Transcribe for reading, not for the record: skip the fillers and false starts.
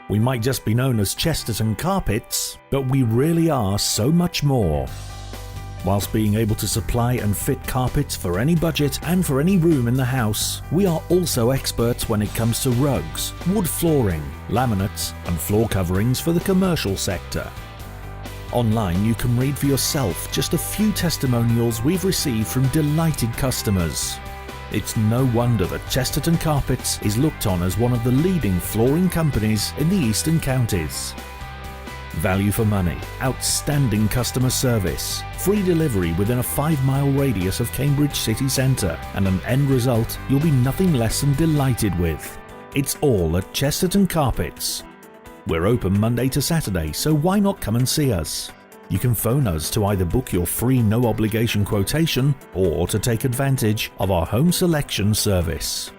We might just be known as Chesterton Carpets, but we really are so much more. Whilst being able to supply and fit carpets for any budget and for any room in the house, we are also experts when it comes to rugs, wood flooring, laminates, and floor coverings for the commercial sector. Online, you can read for yourself just a few testimonials we've received from delighted customers. It's no wonder that Chesterton Carpets is looked on as one of the leading flooring companies in the eastern counties. Value for money, outstanding customer service, free delivery within a 5-mile radius of Cambridge city centre, and an end result you'll be nothing less than delighted with. It's all at Chesterton Carpets. We're open Monday to Saturday, so why not come and see us? You can phone us to either book your free no-obligation quotation or to take advantage of our home selection service.